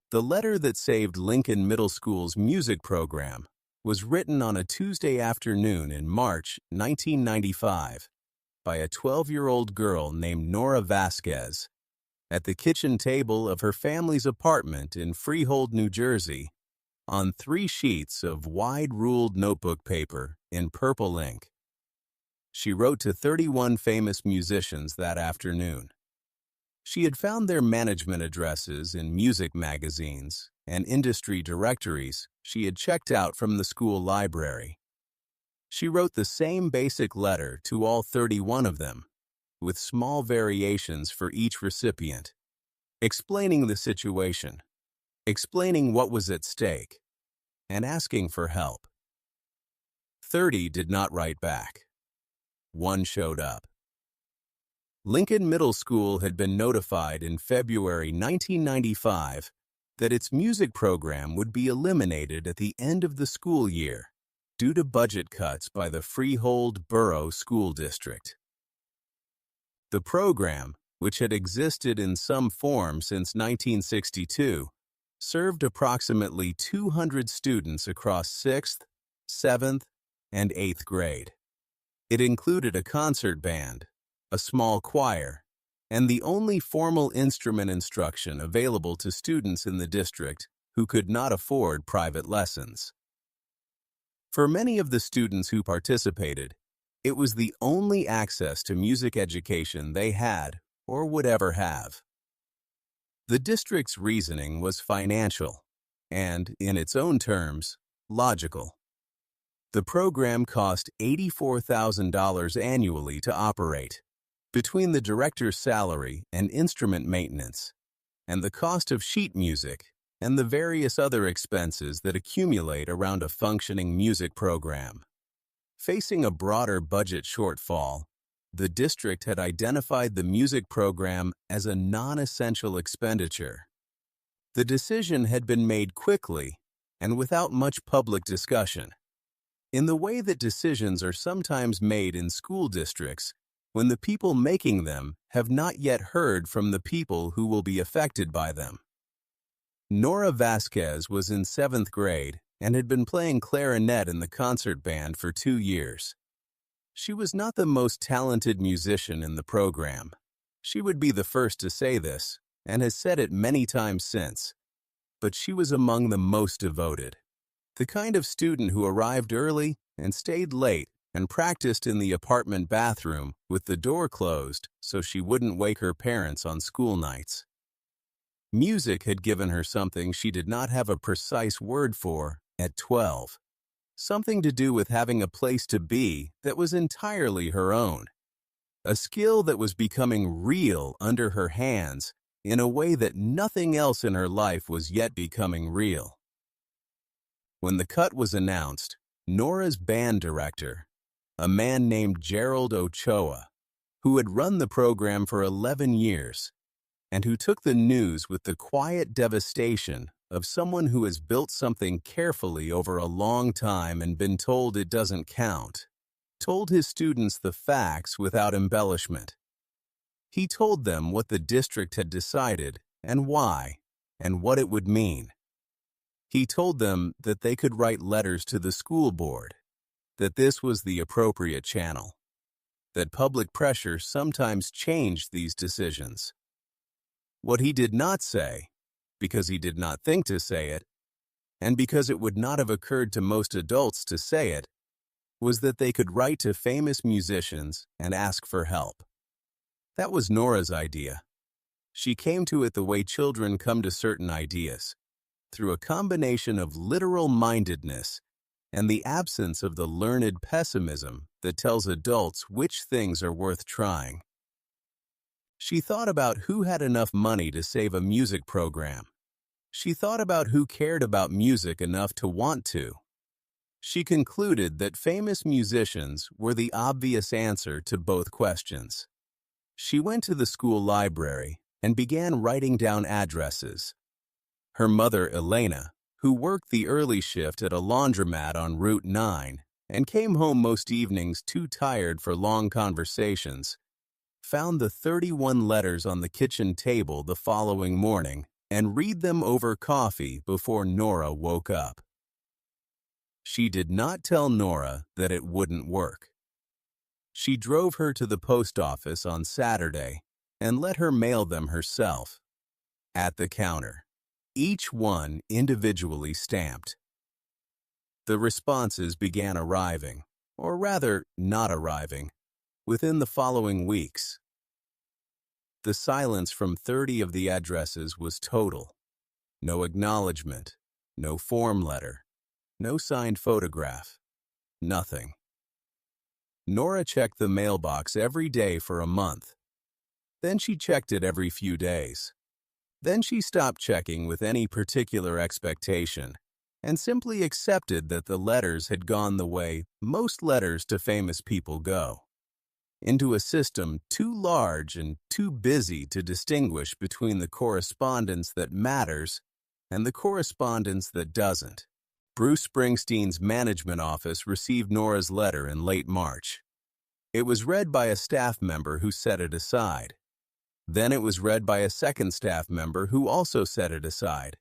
The letter that saved Lincoln Middle School's music program was written on a Tuesday afternoon in March 1995 by a 12-year-old girl named Nora Vasquez at the kitchen table of her family's apartment in Freehold, New Jersey, on 3 sheets of wide-ruled notebook paper in purple ink. She wrote to 31 famous musicians that afternoon. She had found their management addresses in music magazines and industry directories she had checked out from the school library. She wrote the same basic letter to all 31 of them, with small variations for each recipient, explaining the situation, explaining what was at stake, and asking for help. 30 did not write back. 1 showed up. Lincoln Middle School had been notified in February 1995 that its music program would be eliminated at the end of the school year due to budget cuts by the Freehold Borough School District. The program, which had existed in some form since 1962, served approximately 200 students across 6th, 7th, and 8th grade. It included a concert band, a small choir, and the only formal instrument instruction available to students in the district who could not afford private lessons. For many of the students who participated, it was the only access to music education they had or would ever have. The district's reasoning was financial and, in its own terms, logical. The program cost $84,000 annually to operate, between the director's salary and instrument maintenance, and the cost of sheet music and the various other expenses that accumulate around a functioning music program. Facing a broader budget shortfall, the district had identified the music program as a non-essential expenditure. The decision had been made quickly and without much public discussion, in the way that decisions are sometimes made in school districts when the people making them have not yet heard from the people who will be affected by them. Nora Vasquez was in 7th grade and had been playing clarinet in the concert band for 2 years. She was not the most talented musician in the program. She would be the first to say this, and has said it many times since. But she was among the most devoted. The kind of student who arrived early and stayed late and practiced in the apartment bathroom with the door closed so she wouldn't wake her parents on school nights. Music had given her something she did not have a precise word for at 12. Something to do with having a place to be that was entirely her own. A skill that was becoming real under her hands in a way that nothing else in her life was yet becoming real. When the cut was announced, Nora's band director, a man named Gerald Ochoa, who had run the program for 11 years, and who took the news with the quiet devastation of someone who has built something carefully over a long time and been told it doesn't count, told his students the facts without embellishment. He told them what the district had decided and why, and what it would mean. He told them that they could write letters to the school board, that this was the appropriate channel, that public pressure sometimes changed these decisions. What he did not say, because he did not think to say it, and because it would not have occurred to most adults to say it, was that they could write to famous musicians and ask for help. That was Nora's idea. She came to it the way children come to certain ideas, through a combination of literal-mindedness and the absence of the learned pessimism that tells adults which things are worth trying. She thought about who had enough money to save a music program. She thought about who cared about music enough to want to. She concluded that famous musicians were the obvious answer to both questions. She went to the school library and began writing down addresses. Her mother, Elena, who worked the early shift at a laundromat on Route 9 and came home most evenings too tired for long conversations, found the 31 letters on the kitchen table the following morning and read them over coffee before Nora woke up. She did not tell Nora that it wouldn't work. She drove her to the post office on Saturday and let her mail them herself, at the counter, each one individually stamped. The responses began arriving, or rather not arriving, within the following weeks. The silence from 30 of the addresses was total. No acknowledgement, no form letter, no signed photograph, nothing. Nora checked the mailbox every day for a month. Then she checked it every few days. Then she stopped checking with any particular expectation and simply accepted that the letters had gone the way most letters to famous people go, into a system too large and too busy to distinguish between the correspondence that matters and the correspondence that doesn't. Bruce Springsteen's management office received Nora's letter in late March. It was read by a staff member who set it aside. Then it was read by a second staff member who also set it aside,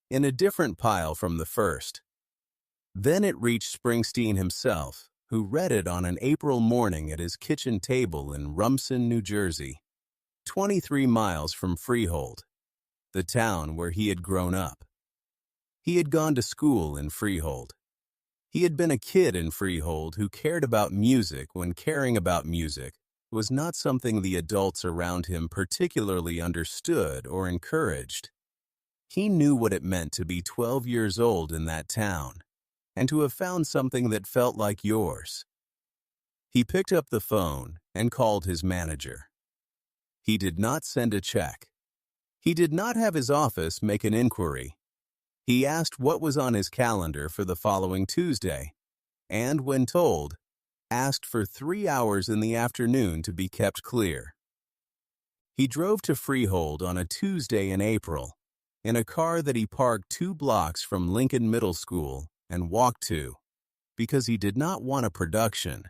in a different pile from the first. Then it reached Springsteen himself, who read it on an April morning at his kitchen table in Rumson, New Jersey, 23 miles from Freehold, the town where he had grown up. He had gone to school in Freehold. He had been a kid in Freehold who cared about music when caring about music was not something the adults around him particularly understood or encouraged. He knew what it meant to be 12 years old in that town and to have found something that felt like yours. He picked up the phone and called his manager. He did not send a check. He did not have his office make an inquiry. He asked what was on his calendar for the following Tuesday, and when told, asked for 3 hours in the afternoon to be kept clear. He drove to Freehold on a Tuesday in April, in a car that he parked 2 blocks from Lincoln Middle School and walked to, because he did not want a production,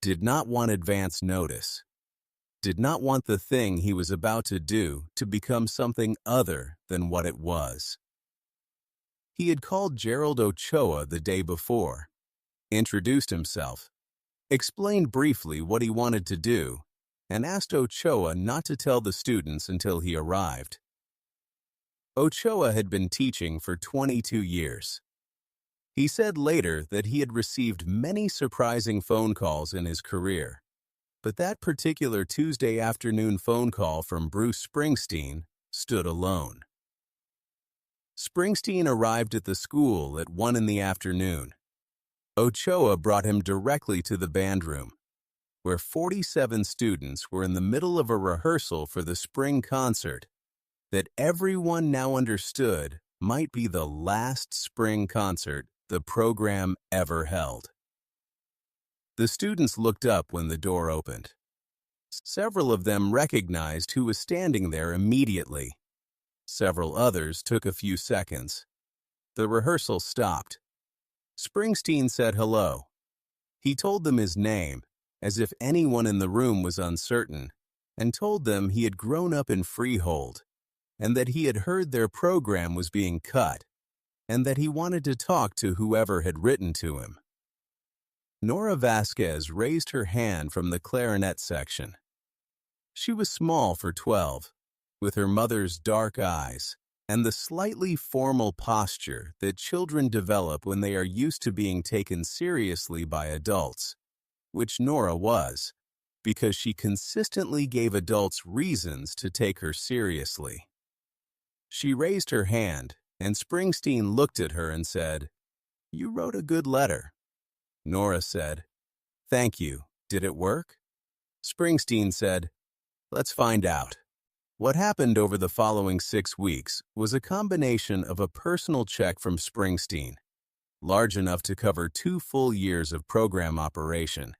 did not want advance notice, did not want the thing he was about to do to become something other than what it was. He had called Gerald Ochoa the day before, introduced himself, explained briefly what he wanted to do, and asked Ochoa not to tell the students until he arrived. Ochoa had been teaching for 22 years. He said later that he had received many surprising phone calls in his career, but that particular Tuesday afternoon phone call from Bruce Springsteen stood alone. Springsteen arrived at the school at 1 in the afternoon. Ochoa brought him directly to the band room, where 47 students were in the middle of a rehearsal for the spring concert that everyone now understood might be the last spring concert the program ever held. The students looked up when the door opened. Several of them recognized who was standing there immediately. Several others took a few seconds. The rehearsal stopped. Springsteen said hello. He told them his name, as if anyone in the room was uncertain, and told them he had grown up in Freehold, and that he had heard their program was being cut, and that he wanted to talk to whoever had written to him. Nora Vasquez raised her hand from the clarinet section. She was small for 12, with her mother's dark eyes and the slightly formal posture that children develop when they are used to being taken seriously by adults, which Nora was, because she consistently gave adults reasons to take her seriously. She raised her hand, and Springsteen looked at her and said, "You wrote a good letter." Nora said, "Thank you. Did it work?" Springsteen said, "Let's find out." What happened over the following 6 weeks was a combination of a personal check from Springsteen, large enough to cover 2 full years of program operation,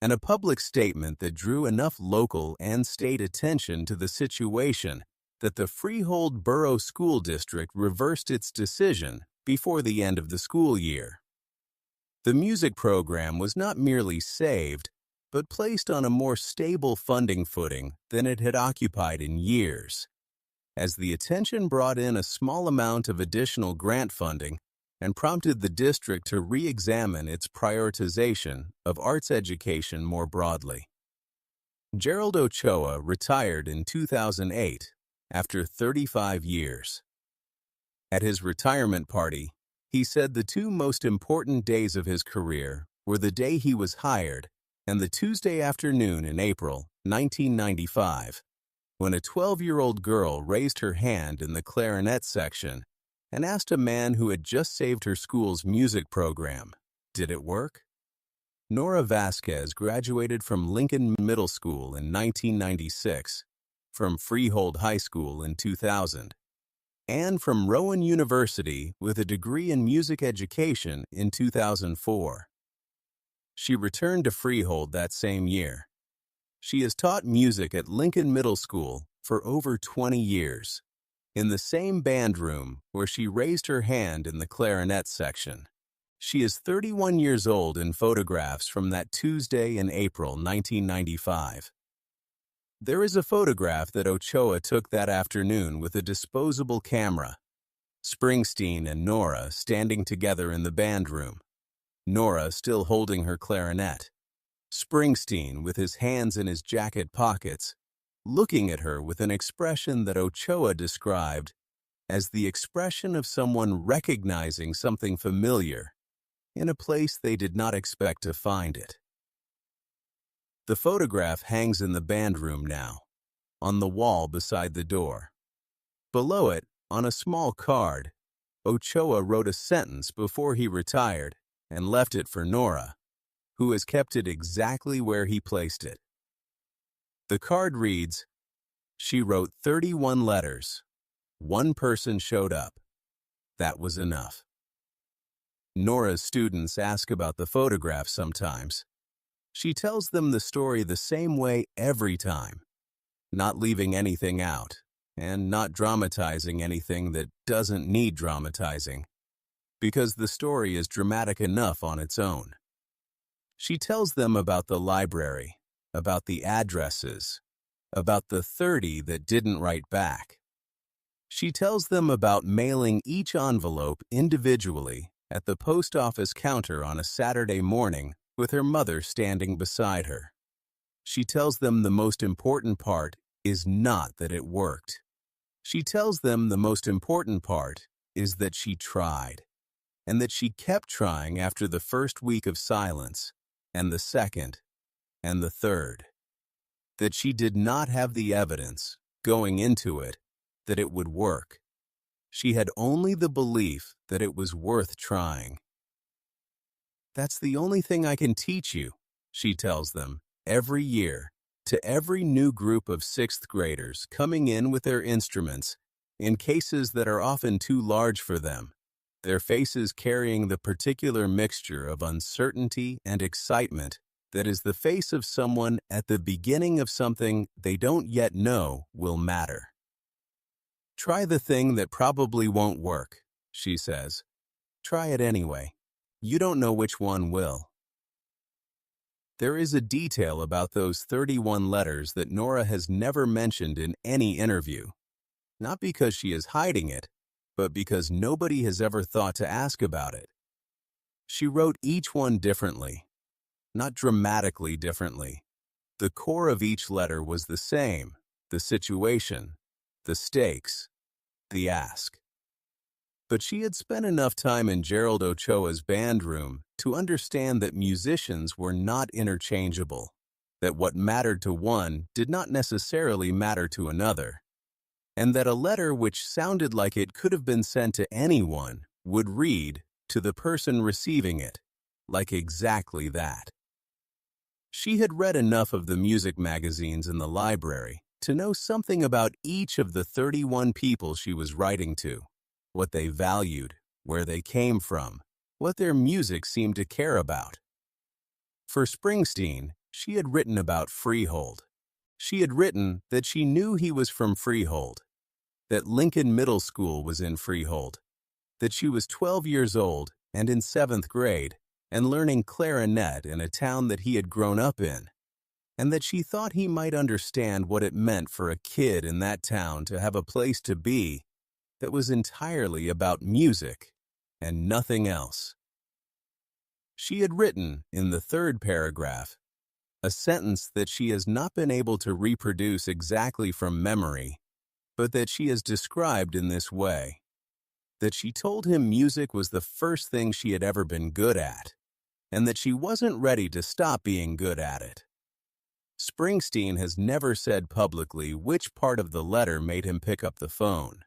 and a public statement that drew enough local and state attention to the situation that the Freehold Borough School District reversed its decision before the end of the school year. The music program was not merely saved, but placed on a more stable funding footing than it had occupied in years. as the attention brought in a small amount of additional grant funding and prompted the district to re-examine its prioritization of arts education more broadly. Gerald Ochoa retired in 2008 after 35 years. At his retirement party, he said the two most important days of his career were the day he was hired and the Tuesday afternoon in April 1995, when a 12-year-old girl raised her hand in the clarinet section and asked a man who had just saved her school's music program, "Did it work?" Nora Vasquez graduated from Lincoln Middle School in 1996, from Freehold High School in 2000, and from Rowan University with a degree in music education in 2004. She returned to Freehold that same year. She has taught music at Lincoln Middle School for over 20 years, in the same band room where she raised her hand in the clarinet section. She is 31 years old in photographs from that Tuesday in April 1995. There is a photograph that Ochoa took that afternoon with a disposable camera. Springsteen and Nora standing together in the band room. Nora still holding her clarinet. Springsteen with his hands in his jacket pockets, looking at her with an expression that Ochoa described as the expression of someone recognizing something familiar in a place they did not expect to find it. The photograph hangs in the band room now, on the wall beside the door. Below it, on a small card, Ochoa wrote a sentence before he retired and left it for Nora, who has kept it exactly where he placed it. The card reads, "She wrote 31 letters. One person showed up. That was enough." Nora's students ask about the photograph sometimes. She tells them the story the same way every time, not leaving anything out and not dramatizing anything that doesn't need dramatizing, because the story is dramatic enough on its own. She tells them about the library, about the addresses, about the 30 that didn't write back. She tells them about mailing each envelope individually at the post office counter on a Saturday morning with her mother standing beside her. She tells them the most important part is not that it worked. She tells them the most important part is that she tried, and that she kept trying after the first week of silence, and the second, and the third. That she did not have the evidence, going into it, that it would work. She had only the belief that it was worth trying. "That's the only thing I can teach you," she tells them, every year, to every new group of 6th graders coming in with their instruments in cases that are often too large for them, their faces carrying the particular mixture of uncertainty and excitement that is the face of someone at the beginning of something they don't yet know will matter. "Try the thing that probably won't work," she says. "Try it anyway. You don't know which one will." There is a detail about those 31 letters that Nora has never mentioned in any interview, not because she is hiding it, but because nobody has ever thought to ask about it. She wrote each one differently, not dramatically differently. The core of each letter was the same: the situation, the stakes, the ask. But she had spent enough time in Gerald Ochoa's band room to understand that musicians were not interchangeable, that what mattered to one did not necessarily matter to another, and that a letter which sounded like it could have been sent to anyone would read, to the person receiving it, like exactly that. She had read enough of the music magazines in the library to know something about each of the 31 people she was writing to, what they valued, where they came from, what their music seemed to care about. For Springsteen, she had written about Freehold. She had written that she knew he was from Freehold, that Lincoln Middle School was in Freehold, that she was 12 years old and in 7th grade and learning clarinet in a town that he had grown up in, and that she thought he might understand what it meant for a kid in that town to have a place to be that was entirely about music and nothing else. She had written, in the third paragraph, a sentence that she has not been able to reproduce exactly from memory, but that she has described in this way, that she told him music was the first thing she had ever been good at, and that she wasn't ready to stop being good at it. Springsteen has never said publicly which part of the letter made him pick up the phone.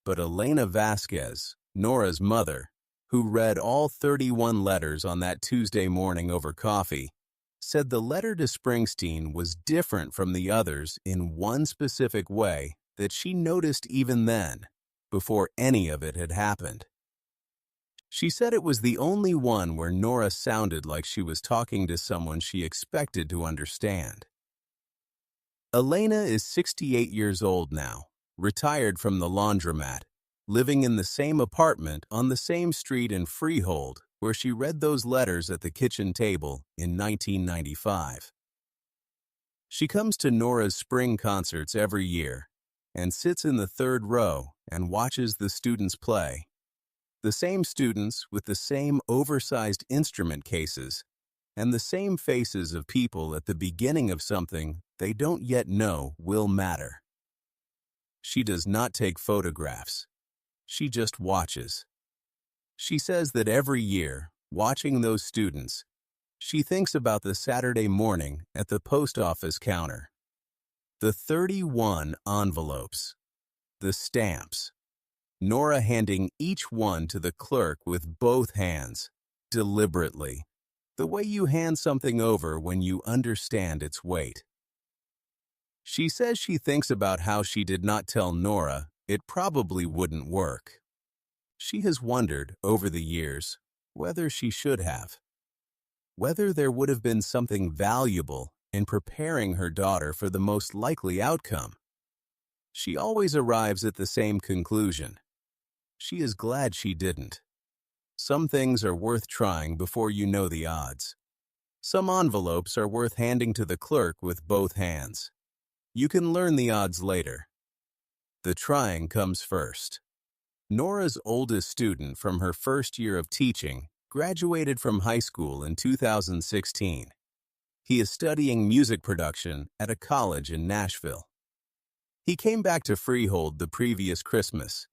But Elena Vasquez, Nora's mother, who read all 31 letters on that Tuesday morning over coffee, said the letter to Springsteen was different from the others in one specific way that she noticed even then, before any of it had happened. She said it was the only one where Nora sounded like she was talking to someone she expected to understand. Elena is 68 years old now, retired from the laundromat, living in the same apartment on the same street in Freehold where she read those letters at the kitchen table in 1995. She comes to Nora's spring concerts every year and sits in the third row and watches the students play. The same students with the same oversized instrument cases and the same faces of people at the beginning of something they don't yet know will matter. She does not take photographs. She just watches. She says that every year, watching those students, she thinks about the Saturday morning at the post office counter. The 31 envelopes. The stamps. Nora handing each one to the clerk with both hands, deliberately, the way you hand something over when you understand its weight. She says she thinks about how she did not tell Nora it probably wouldn't work. She has wondered, over the years, whether she should have. Whether there would have been something valuable in preparing her daughter for the most likely outcome. She always arrives at the same conclusion. She is glad she didn't. Some things are worth trying before you know the odds. Some envelopes are worth handing to the clerk with both hands. You can learn the odds later. The trying comes first. Nora's oldest student from her first year of teaching graduated from high school in 2016. He is studying music production at a college in Nashville. He came back to Freehold the previous Christmas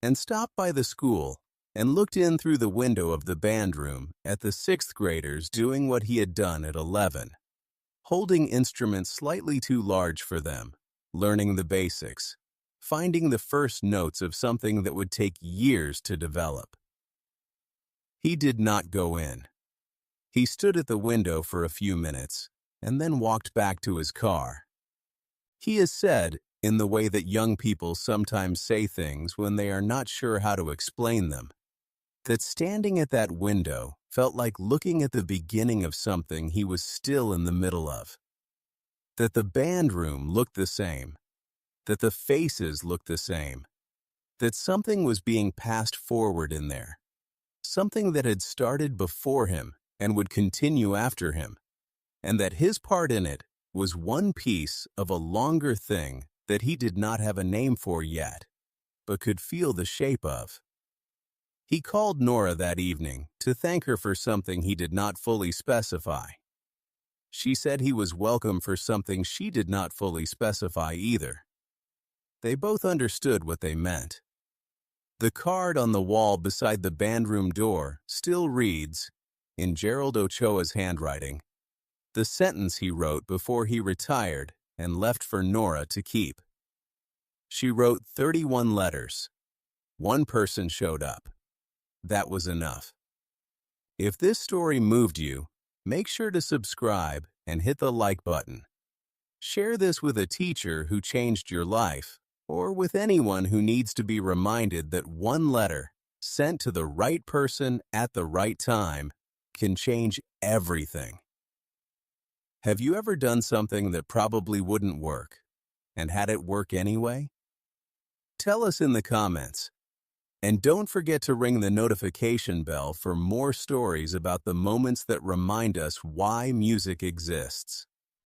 and stopped by the school and looked in through the window of the band room at the sixth graders doing what he had done at 11, holding instruments slightly too large for them, learning the basics, finding the first notes of something that would take years to develop. He did not go in. He stood at the window for a few minutes and then walked back to his car. He has said, in the way that young people sometimes say things when they are not sure how to explain them, that standing at that window felt like looking at the beginning of something he was still in the middle of. That the band room looked the same, that the faces looked the same, that something was being passed forward in there, something that had started before him and would continue after him, and that his part in it was one piece of a longer thing that he did not have a name for yet, but could feel the shape of. He called Nora that evening to thank her for something he did not fully specify. She said he was welcome for something she did not fully specify either. They both understood what they meant. The card on the wall beside the bandroom door still reads, in Gerald Ochoa's handwriting, the sentence he wrote before he retired and left for Nora to keep. She wrote 31 letters. One person showed up. That was enough. If this story moved you, make sure to subscribe and hit the like button. Share this with a teacher who changed your life, or with anyone who needs to be reminded that one letter, sent to the right person at the right time, can change everything. Have you ever done something that probably wouldn't work, and had it work anyway? Tell us in the comments. And don't forget to ring the notification bell for more stories about the moments that remind us why music exists.